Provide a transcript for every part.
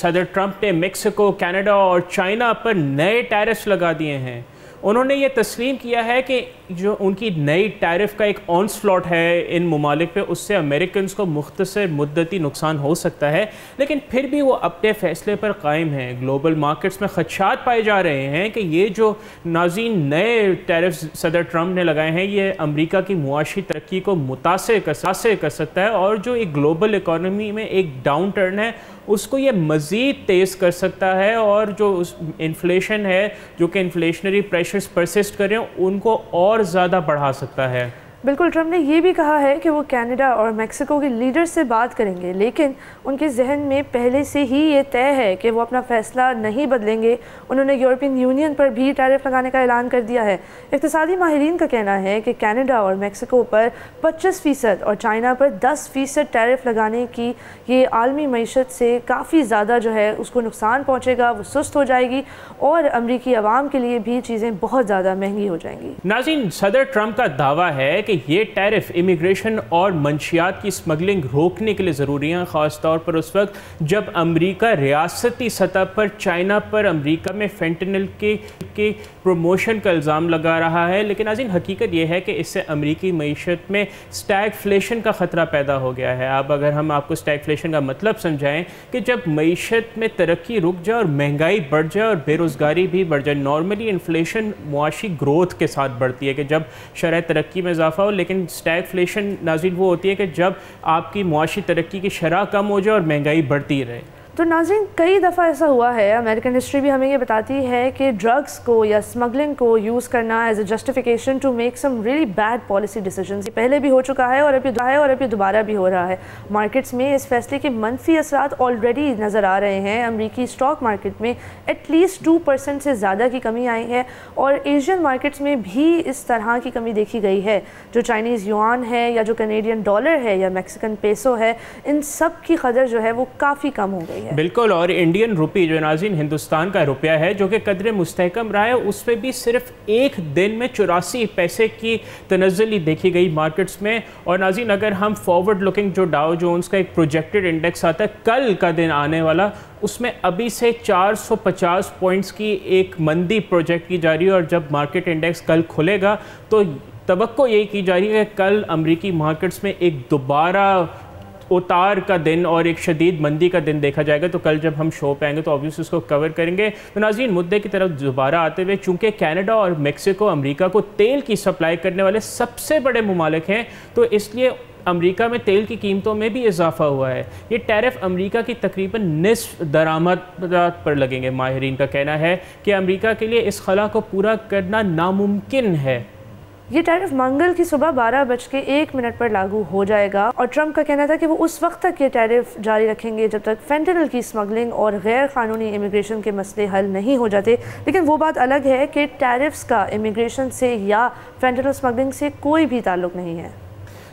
صدر ٹرمپ نے Mexico, Canada اور چائنا پر نئے ٹیرفز لگا دیے ہیں۔ انہوں نے یہ تسلیم کیا ہے کہ جو ان کی نئی ٹیرف کا ایک آن سلاٹ ہے ان ممالک پہ، اس سے امریکنز کو مختصر مدتی نقصان ہو سکتا ہے، لیکن پھر بھی وہ اپنے فیصلے پر قائم ہیں۔ گلوبل مارکیٹس میں خدشات پائے جا رہے ہیں کہ یہ جو ناظرین نئے ٹیرف صدر ٹرمپ نے لگائے ہیں، یہ امریکہ کی معاشی ترقی کو متاثر کر سکتا ہے، اور جو ایک گلوبل اکانومی میں ایک ڈاؤن ٹرن ہے اس کو یہ مزید تیز کر سکتا ہے، اور جو انفلیشن ہے، جو کہ انفلیشنری پریشرز پرسسٹ کر رہے ہیں، ان کو اور زیادہ بڑھا سکتا ہے۔ بالکل، ٹرمپ نے یہ بھی کہا ہے کہ وہ کینیڈا اور میکسیکو کے لیڈر سے بات کریں گے، لیکن ان کے ذہن میں پہلے سے ہی یہ طے ہے کہ وہ اپنا فیصلہ نہیں بدلیں گے۔ انہوں نے یورپین یونین پر بھی ٹیرف لگانے کا اعلان کر دیا ہے۔ اقتصادی ماہرین کا کہنا ہے کہ کینیڈا اور میکسیکو پر 25% اور چائنا پر 10% ٹیرف لگانے کی یہ عالمی معیشت سے کافی زیادہ جو ہے اس کو نقصان پہنچے گا، وہ سست ہو جائے گی، اور امریکی عوام کے لیے بھی چیزیں بہت زیادہ مہنگی ہو جائیں گی۔ ناظرین، صدر ٹرمپ کا دعویٰ ہے کہ یہ ٹیرف امیگریشن اور منشیات کی اسمگلنگ روکنے کے لیے ضروری ہیں، خاص طور پر اس وقت جب امریکہ ریاستی سطح پر چائنا پر امریکہ میں فینٹنل کے پروموشن کا الزام لگا رہا ہے۔ لیکن ناظرین، حقیقت یہ ہے کہ اس سے امریکی معیشت میں اسٹیگفلیشن کا خطرہ پیدا ہو گیا ہے۔ اب اگر ہم آپ کو اسٹیگفلیشن کا مطلب سمجھائیں کہ جب معیشت میں ترقی رک جائے اور مہنگائی بڑھ جائے اور بے روزگاری بھی بڑھ جائے۔ نارملی انفلیشن معاشی گروتھ کے ساتھ بڑھتی ہے کہ جب شرح ترقی میں اضافہ ہو، لیکن اسٹیگفلیشن ناظرین وہ ہوتی ہے کہ جب آپ کی معاشی ترقی کی شرح کم ہو جائے اور مہنگائی بڑھتی رہے۔ تو ناظرین، کئی دفعہ ایسا ہوا ہے، امریکن ہسٹری بھی ہمیں یہ بتاتی ہے کہ ڈرگس کو یا اسمگلنگ کو یوز کرنا as a justification to make some really bad policy decisions پہلے بھی ہو چکا ہے اور ابھی دوبارہ بھی ہو رہا ہے۔ مارکیٹس میں اس فیصلے کے منفی اثرات آلریڈی نظر آ رہے ہیں۔ امریکی اسٹاک مارکیٹ میں ایٹ لیسٹ 2% سے زیادہ کی کمی آئی ہے، اور ایشین مارکیٹس میں بھی اس طرح کی کمی دیکھی گئی ہے۔ جو چائنیز یوان ہے یا جو کینیڈین ڈالر ہے یا میکسیکن پیسو ہے، ان سب کی قدر جو ہے وہ کافی کم ہو گئی۔ بالکل، اور انڈین روپی جو ناظرین ہندوستان کا روپیہ ہے، جو کہ قدر مستحکم رہا ہے، اس پہ بھی صرف ایک دن میں 84 پیسے کی تنزلی دیکھی گئی مارکیٹس میں۔ اور ناظرین، اگر ہم فارورڈ لوکنگ جو ڈاؤ جونز کا ایک پروجیکٹڈ انڈیکس آتا ہے کل کا دن آنے والا، اس میں ابھی سے 450 پوائنٹس کی ایک مندی پروجیکٹ کی جا رہی ہے، اور جب مارکیٹ انڈیکس کل کھلے گا تو توقع یہی کی جا رہی ہے کہ کل امریکی مارکیٹس میں ایک دوبارہ اتار کا دن اور ایک شدید مندی کا دن دیکھا جائے گا۔ تو کل جب ہم شو پہ آئیں گے تو آبویسلی اس کو کور کریں گے۔ تو ناظرین، مدعے کی طرف دوبارہ آتے ہوئے، چونکہ کینیڈا اور میکسیکو امریکہ کو تیل کی سپلائی کرنے والے سب سے بڑے ممالک ہیں، تو اس لیے امریکہ میں تیل کی قیمتوں میں بھی اضافہ ہوا ہے۔ یہ ٹیرف امریکہ کی تقریباً نصف درآمدات پر لگیں گے۔ ماہرین کا کہنا ہے کہ امریکہ کے لیے اس خلا کو پورا کرنا ناممکن ہے۔ یہ ٹیرف منگل کی صبح 12:01 پر لاگو ہو جائے گا، اور ٹرمپ کا کہنا تھا کہ وہ اس وقت تک یہ ٹیرف جاری رکھیں گے جب تک فینٹنل کی اسمگلنگ اور غیر قانونی امیگریشن کے مسئلے حل نہیں ہو جاتے۔ لیکن وہ بات الگ ہے کہ ٹیرفز کا امیگریشن سے یا فینٹنل اسمگلنگ سے کوئی بھی تعلق نہیں ہے۔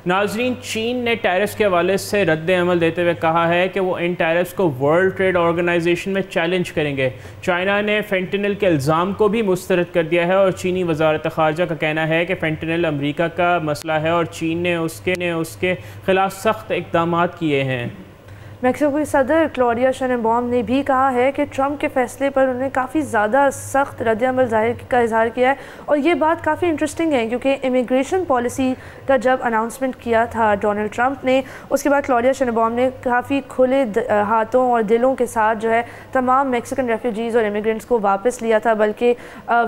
ناظرین، چین نے ٹیرفز کے حوالے سے رد عمل دیتے ہوئے کہا ہے کہ وہ ان ٹیرفز کو ورلڈ ٹریڈ آرگنائزیشن میں چیلنج کریں گے۔ چائنا نے فینٹنل کے الزام کو بھی مسترد کر دیا ہے، اور چینی وزارت خارجہ کا کہنا ہے کہ فینٹنل امریکہ کا مسئلہ ہے اور چین نے اس کے خلاف سخت اقدامات کیے ہیں۔ میکسیکو کی صدر کلوڈیا شینبام نے بھی کہا ہے کہ ٹرمپ کے فیصلے پر انہوں نے کافی زیادہ سخت رد عمل کا اظہار کیا ہے، اور یہ بات کافی انٹرسٹنگ ہے کیونکہ امیگریشن پالیسی کا جب اناؤنسمنٹ کیا تھا ڈونلڈ ٹرمپ نے، اس کے بعد کلوڈیا شینبام نے کافی کھلے ہاتھوں اور دلوں کے ساتھ جو ہے تمام میکسیکن ریفیوجیز اور امیگرینٹس کو واپس لیا تھا، بلکہ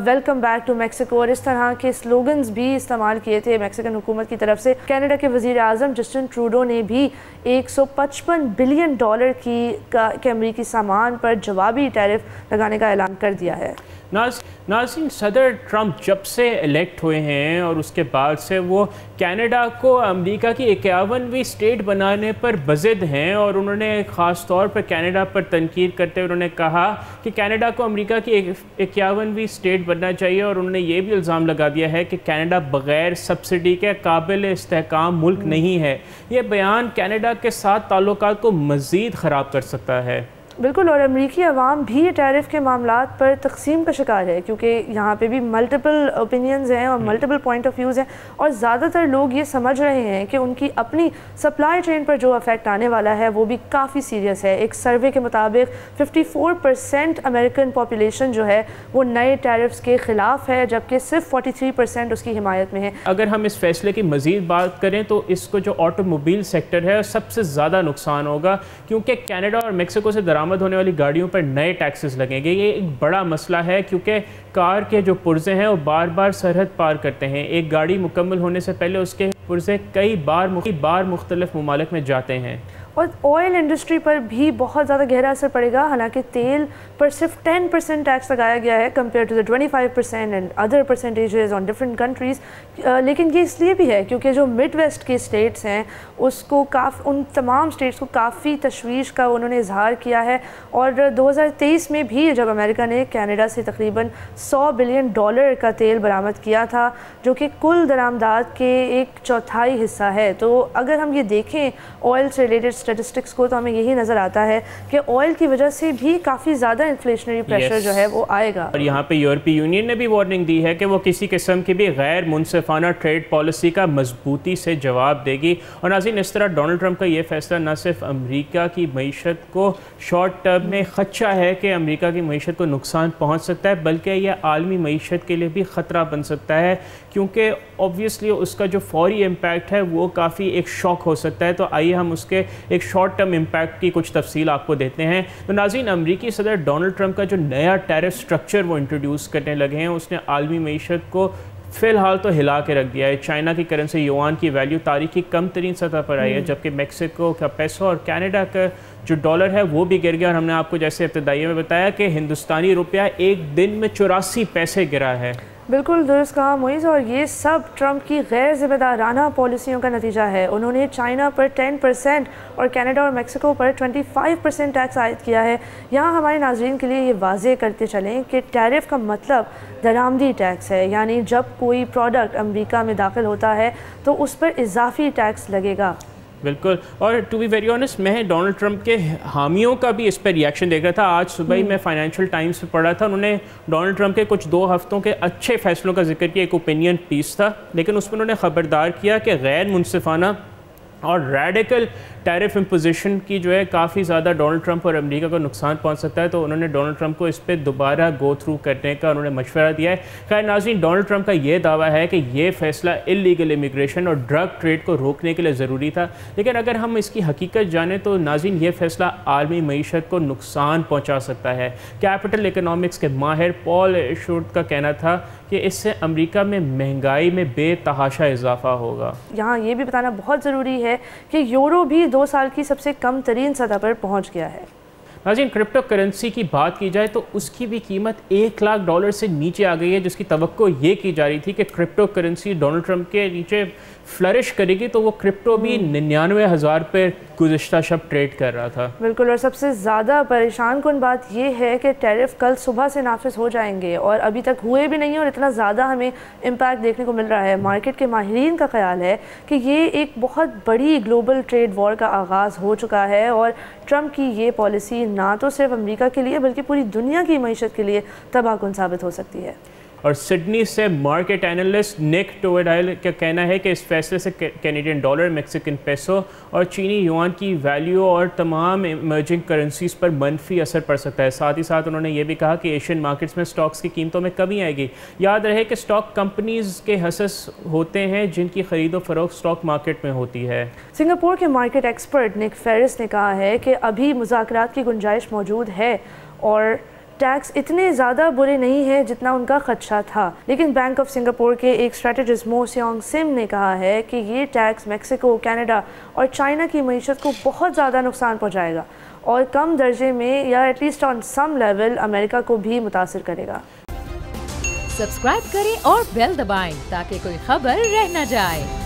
ویلکم بیک ٹو میکسیکو اور اس طرح کے سلوگنز بھی استعمال کیے تھے میکسیکن حکومت کی طرف سے۔ کینیڈا کے وزیر اعظم جسٹن ٹروڈو نے بھی $155 بلین کے امریکی سامان پر جوابی ٹیرف لگانے کا اعلان کر دیا ہے۔ ناظرین، صدر ٹرمپ جب سے الیکٹ ہوئے ہیں اور اس کے بعد سے وہ کینیڈا کو امریکہ کی 51ویں اسٹیٹ بنانے پر بضد ہیں، اور انہوں نے خاص طور پر کینیڈا پر تنقید کرتے ہوئے انہوں نے کہا کہ کینیڈا کو امریکہ کی 51ویں اسٹیٹ بننا چاہیے، اور انہوں نے یہ بھی الزام لگا دیا ہے کہ کینیڈا بغیر سبسڈی کے قابل استحکام ملک نہیں ہے۔ یہ بیان کینیڈا کے ساتھ تعلقات کو مزید خراب کر سکتا ہے۔ بالکل، اور امریکی عوام بھی ٹیرف کے معاملات پر تقسیم کا شکار ہے، کیونکہ یہاں پہ بھی ملٹیپل اوپینینز ہیں اور ملٹیپل پوائنٹ آف ویوز ہیں، اور زیادہ تر لوگ یہ سمجھ رہے ہیں کہ ان کی اپنی سپلائی چین پر جو افیکٹ آنے والا ہے وہ بھی کافی سیریس ہے۔ ایک سروے کے مطابق 54% امریکن پاپولیشن جو ہے وہ نئے ٹیرفز کے خلاف ہے، جبکہ صرف 43% اس کی حمایت میں ہے۔ اگر ہم اس فیصلے کی مزید بات کریں تو اس کو جو آٹو موبائل سیکٹر ہے سب سے زیادہ نقصان ہوگا، کیونکہ کینیڈا اور میکسیکو سے درآمد ہونے والی گاڑیوں پر نئے ٹیکسز لگیں گے۔ یہ ایک بڑا مسئلہ ہے، کیونکہ کار کے جو پرزے ہیں وہ بار بار سرحد پار کرتے ہیں۔ ایک گاڑی مکمل ہونے سے پہلے اس کے پرزے کئی بار مختلف ممالک میں جاتے ہیں۔ اور آئل انڈسٹری پر بھی بہت زیادہ گہرا اثر پڑے گا، حالانکہ تیل پر صرف 10% ٹیکس لگایا گیا ہے compared to the 25% and other percentages on different countries, لیکن یہ اس لیے بھی ہے کیونکہ جو مڈ ویسٹ کے اسٹیٹس ہیں اس کو ان تمام اسٹیٹس کو کافی تشویش کا انہوں نے اظہار کیا ہے، اور 2023 میں بھی جب امریکہ نے کینیڈا سے تقریباً $100 بلین کا تیل برآمد کیا تھا، جو کہ کل درآمدات کے 1/4 حصہ ہے۔ تو اگر ہم یہ دیکھیں آئل سے ریلیٹڈ اسٹیٹسٹکس کو تو ہمیں یہی نظر آتا ہے کہ آئل کی وجہ سے بھی کافی زیادہ انفلیشنری پریشر جو ہے وہ آئے گا۔ اور یہاں پہ یورپی یونین نے بھی وارننگ دی ہے کہ وہ کسی قسم کی بھی غیر منصفانہ ٹریڈ پالیسی کا مضبوطی سے جواب دے گی۔ اور ناظرین، اس طرح ڈونلڈ ٹرمپ کا یہ فیصلہ نہ صرف امریکہ کی معیشت کو شارٹ ٹرم میں خدشہ ہے کہ امریکہ کی معیشت کو نقصان پہنچ سکتا ہے، بلکہ یہ عالمی معیشت کے لیے بھی خطرہ بن سکتا ہے، کیونکہ اوبویسلی اس کا جو فوری امپیکٹ ہے وہ کافی ایک شاک ہو سکتا ہے۔ تو آئیے ہم اس کے ایک شارٹ ٹرم امپیکٹ کی کچھ تفصیل آپ کو دیتے ہیں۔ تو ناظرین، امریکی صدر ڈونلڈ ٹرمپ کا جو نیا ٹیرف سٹرکچر وہ انٹروڈیوس کرنے لگے ہیں، اس نے عالمی معیشت کو فی الحال تو ہلا کے رکھ دیا ہے۔ چائنا کی کرنسی یوان کی ویلیو تاریخی کم ترین سطح پر آئی ہے، جبکہ میکسیکو کا پیسو اور کینیڈا کا جو ڈالر ہے وہ بھی گر گیا، اور ہم نے آپ کو جیسے ابتدائی میں بتایا کہ ہندوستانی روپیہ ایک دن میں 84 پیسے گرا ہے۔ بالکل درست کہا معیز، اور یہ سب ٹرمپ کی غیر ذمہ دارانہ پالیسیوں کا نتیجہ ہے۔ انہوں نے چائنا پر 10% اور کینیڈا اور میکسیکو پر 25% ٹیکس عائد کیا ہے۔ یہاں ہمارے ناظرین کے لیے یہ واضح کرتے چلیں کہ ٹیرف کا مطلب درآمدی ٹیکس ہے، یعنی جب کوئی پروڈکٹ امریکہ میں داخل ہوتا ہے تو اس پر اضافی ٹیکس لگے گا۔ بالکل، اور ٹو بی ویری آنیسٹ میں ڈونلڈ ٹرمپ کے حامیوں کا بھی اس پہ ریئیکشن دیکھ رہا تھا۔ آج صبح ہی میں فائنینشیل ٹائمز پہ پڑھ رہا تھا، انہوں نے ڈونلڈ ٹرمپ کے کچھ 2 ہفتوں کے اچھے فیصلوں کا ذکر کیا، ایک اوپینین پیس تھا، لیکن اس میں انہوں نے خبردار کیا کہ غیر منصفانہ اور ریڈیکل ٹیرف امپوزیشن کی جو ہے کافی زیادہ ڈونلڈ ٹرمپ اور امریکہ کو نقصان پہنچ سکتا ہے۔ تو انہوں نے ڈونلڈ ٹرمپ کو اس پہ دوبارہ گو تھرو کرنے کا انہوں نے مشورہ دیا ہے۔ خیر ناظرین، ڈونلڈ ٹرمپ کا یہ دعویٰ ہے کہ یہ فیصلہ اللیگل امیگریشن اور ڈرگ ٹریڈ کو روکنے کے لیے ضروری تھا، لیکن اگر ہم اس کی حقیقت جانیں تو ناظرین یہ فیصلہ عالمی معیشت کو نقصان پہنچا سکتا ہے۔ کیپٹل اکنامکس کے ماہر پال شورٹ کا کہنا تھا کہ اس سے امریکہ میں مہنگائی میں بے تحاشا اضافہ ہوگا۔ یہاں یہ بھی بتانا بہت ضروری ہے کہ یورو بھی 2 سال کی سب سے کم ترین سطح پر پہنچ گیا ہے۔ ناظرین، کرپٹو کرنسی کی بات کی جائے تو اس کی بھی قیمت $1 لاکھ سے نیچے آ گئی ہے، جس کی توقع یہ کی جا رہی تھی کہ کرپٹو کرنسی ڈونلڈ ٹرمپ کے نیچے فلرش کرے گی، تو وہ کرپٹو بھی 99,000 پہ گزشتہ شب ٹریڈ کر رہا تھا۔ بالکل، اور سب سے زیادہ پریشان کن بات یہ ہے کہ ٹیرف کل صبح سے نافذ ہو جائیں گے اور ابھی تک ہوئے بھی نہیں، اور اتنا زیادہ ہمیں امپیکٹ دیکھنے کو مل رہا ہے۔ مارکیٹ کے ماہرین کا خیال ہے کہ یہ ایک بہت بڑی گلوبل ٹریڈ وار کا آغاز ہو چکا ہے، اور ٹرمپ کی یہ پالیسی نہ تو صرف امریکہ کے لیے بلکہ پوری دنیا کی معیشت کے لیے تباہ کن ثابت ہو سکتی ہے۔ اور سڈنی سے مارکیٹ اینالسٹ نک ٹویڈائل کا کہنا ہے کہ اس فیصلے سے کینیڈین ڈالر، میکسیکن پیسو اور چینی یوان کی ویلیو اور تمام ایمرجنگ کرنسیز پر منفی اثر پڑ سکتا ہے۔ ساتھ ہی ساتھ انہوں نے یہ بھی کہا کہ ایشین مارکیٹس میں سٹاکس کی قیمتوں میں کمی آئے گی۔ یاد رہے کہ سٹاک کمپنیز کے حصص ہوتے ہیں جن کی خرید و فروخت سٹاک مارکیٹ میں ہوتی ہے۔ سنگاپور کے مارکیٹ ایکسپرٹ نک فیرس نے کہا ہے کہ ابھی مذاکرات کی گنجائش موجود ہے اور ٹیکس اتنے زیادہ برے نہیں ہیں جتنا ان کا خدشہ تھا، لیکن بینک آف سنگاپور کے ایک اسٹریٹجسٹ مو سیونگ سم نے کہا ہے کہ یہ ٹیکس میکسیکو، کینیڈا اور چائنا کی معیشت کو بہت زیادہ نقصان پہنچائے گا اور کم درجے میں یا at least on some level امریکہ کو بھی متاثر کرے گا۔ سبسکرائب کریں اور بیل دبائیں تاکہ کوئی خبر رہ نہ جائے۔